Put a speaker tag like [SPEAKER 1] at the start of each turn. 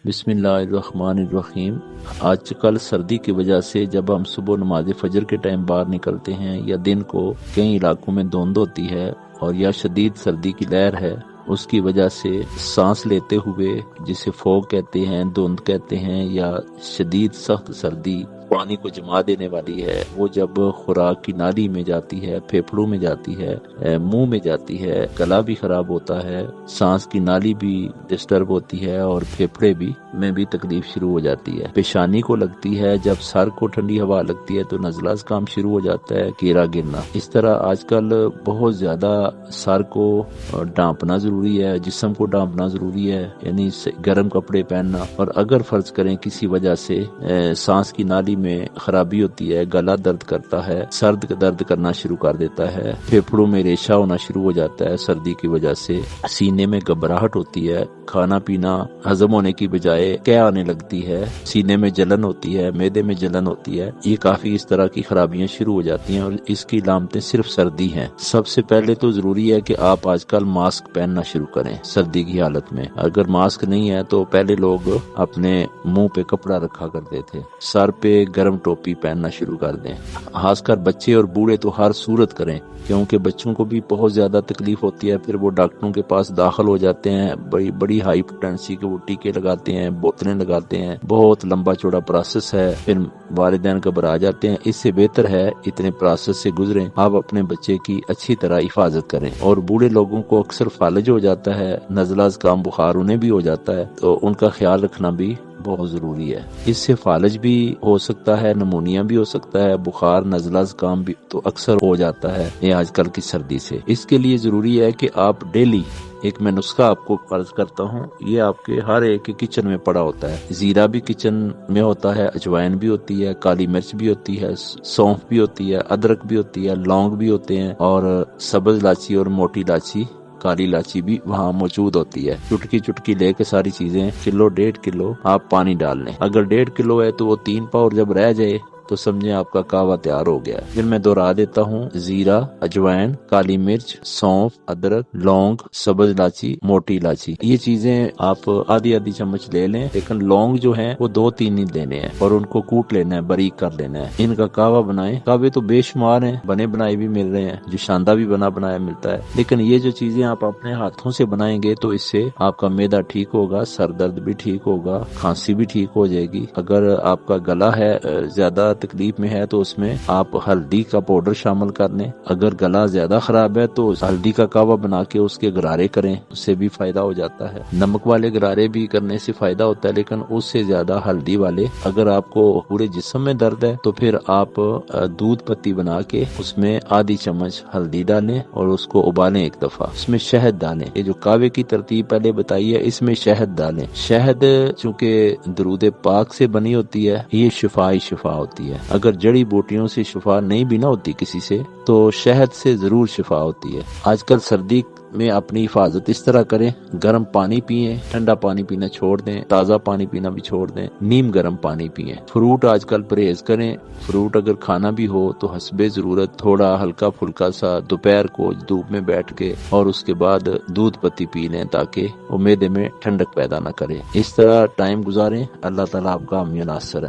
[SPEAKER 1] بسم اللہ الرحمن الرحیم۔ آج کل سردی کی وجہ سے جب ہم صبح نماز فجر کے ٹائم باہر نکلتے ہیں یا دن کو کئی علاقوں میں دھند ہوتی ہے اور یا شدید سردی کی لہر ہے، اس کی وجہ سے سانس لیتے ہوئے جسے فوگ کہتے ہیں، دھند کہتے ہیں، یا شدید سخت سردی پانی کو جما دینے والی ہے، وہ جب خوراک کی نالی میں جاتی ہے، پھیپھڑوں میں جاتی ہے، منہ میں جاتی ہے، گلا بھی خراب ہوتا ہے، سانس کی نالی بھی ڈسٹرب ہوتی ہے اور پھیپھڑے بھی میں بھی تکلیف شروع ہو جاتی ہے۔ پیشانی کو لگتی ہے، جب سر کو ٹھنڈی ہوا لگتی ہے تو نزلہ کام شروع ہو جاتا ہے، کیرا گرنا۔ اس طرح آج کل بہت زیادہ سر کو ڈانپنا ضروری ہے، جسم کو ڈانپنا ضروری ہے، یعنی گرم کپڑے پہننا۔ اور اگر فرض کریں کسی وجہ سے سانس کی نالی میں خرابی ہوتی ہے، گلا درد کرتا ہے، سرد درد کرنا شروع کر دیتا ہے، پھیپھڑوں میں ریشہ ہونا شروع ہو جاتا ہے سردی کی وجہ سے، سینے میں گھبراہٹ ہوتی ہے، کھانا پینا ہضم ہونے کی بجائے کیا آنے لگتی ہے، سینے میں جلن ہوتی ہے، معدے میں جلن ہوتی ہے، یہ کافی اس طرح کی خرابیاں شروع ہو جاتی ہیں اور اس کی علامتیں صرف سردی ہیں۔ سب سے پہلے تو ضروری ہے کہ آپ آج کل ماسک پہننا شروع کریں سردی کی حالت میں۔ اگر ماسک نہیں ہے تو پہلے لوگ اپنے منہ پہ کپڑا رکھا کرتے تھے، سر پہ گرم ٹوپی پہننا شروع کر دیں، خاص کر بچے اور بوڑھے تو ہر صورت کریں، کیونکہ بچوں کو بھی بہت زیادہ تکلیف ہوتی ہے، پھر وہ ڈاکٹروں کے پاس داخل ہو جاتے ہیں، بڑی ہائی پوٹینسی کے وہ ٹیکے لگاتے ہیں، بوتلیں لگاتے ہیں، بہت لمبا چوڑا پروسیس ہے، پھر والدین گھبرا جاتے ہیں۔ اس سے بہتر ہے اتنے پروسیس سے گزریں، آپ اپنے بچے کی اچھی طرح حفاظت کریں۔ اور بوڑھے لوگوں کو اکثر فالج ہو جاتا ہے، نزلہ زکام بخار انہیں بھی ہو جاتا ہے، تو ان کا خیال رکھنا بھی بہت ضروری ہے۔ اس سے فالج بھی ہو سکتا ہے، نمونیا بھی ہو سکتا ہے، بخار نزلہ زکام بھی تو اکثر ہو جاتا ہے یہ آج کل کی سردی سے۔ اس کے لیے ضروری ہے کہ آپ ڈیلی ایک میں نسخہ آپ کو عرض کرتا ہوں، یہ آپ کے ہر ایک کچن میں پڑا ہوتا ہے۔ زیرہ بھی کچن میں ہوتا ہے، اجوائن بھی ہوتی ہے، کالی مرچ بھی ہوتی ہے، سونف بھی ہوتی ہے، ادرک بھی ہوتی ہے، لونگ بھی ہوتے ہیں، اور سبز الائچی اور موٹی الائچی، کالی الائچی بھی وہاں موجود ہوتی ہے۔ چٹکی چٹکی لے کے ساری چیزیں کلو 1.5 کلو آپ پانی ڈال لیں۔ اگر 1.5 کلو ہے تو وہ 3 پاؤ جب رہ جائے تو سمجھیں آپ کا کہوہ تیار ہو گیا۔ پھر میں دوہرا دیتا ہوں، زیرہ، اجوائن، کالی مرچ، سونف، ادرک، لونگ، سبز الائچی، موٹی الائچی، یہ چیزیں آپ آدھی چمچ لے لیں، لیکن لونگ جو ہیں وہ 2-3 ہی لینے ہیں اور ان کو کوٹ لینا ہے، باریک کر لینا ہے۔ ان کا کہوہ بنائیں، کہوے تو بے شمار ہیں، بنے بنائے بھی مل رہے ہیں، جو شاندہ بھی بنا بنایا ملتا ہے، لیکن یہ جو چیزیں آپ اپنے ہاتھوں سے بنائیں گے تو اس سے آپ کا معدہ ٹھیک ہوگا، سر درد بھی ٹھیک ہوگا، کھانسی بھی ٹھیک ہو جائے گی۔ اگر آپ کا گلا ہے زیادہ تکلیف میں ہے تو اس میں آپ ہلدی کا پاؤڈر شامل کر لیں۔ اگر گلا زیادہ خراب ہے تو ہلدی کا کہوہ بنا کے اس کے غرارے کریں، اس سے بھی فائدہ ہو جاتا ہے۔ نمک والے غرارے بھی کرنے سے فائدہ ہوتا ہے، لیکن اس سے زیادہ ہلدی والے۔ اگر آپ کو پورے جسم میں درد ہے تو پھر آپ دودھ پتی بنا کے اس میں آدھی چمچ ہلدی ڈالیں اور اس کو ابالیں ایک دفعہ، اس میں شہد ڈالیں۔ یہ جو کہوے کی ترتیب پہلے بتائی ہے، اس میں شہد ڈالیں۔ شہد چونکہ درود پاک سے بنی ہوتی ہے، یہ شفا ہوتی ہے۔ اگر جڑی بوٹیوں سے شفا نہیں بھی نہ ہوتی کسی سے تو شہد سے ضرور شفا ہوتی ہے۔ آج کل سردی میں اپنی حفاظت اس طرح کریں، گرم پانی پیئیں، ٹھنڈا پانی پینا چھوڑ دیں، تازہ پانی پینا بھی چھوڑ دیں، نیم گرم پانی پیئیں۔ فروٹ آج کل پرہیز کریں، فروٹ اگر کھانا بھی ہو تو حسب ضرورت تھوڑا ہلکا پھلکا سا دوپہر کو دھوپ میں بیٹھ کے اور اس کے بعد دودھ پتی پی لیں تاکہ وہ معدے میں ٹھنڈک پیدا نہ کرے۔ اس طرح ٹائم گزاریں، اللہ تعالیٰ آپ کا حامی و ناصر ہے۔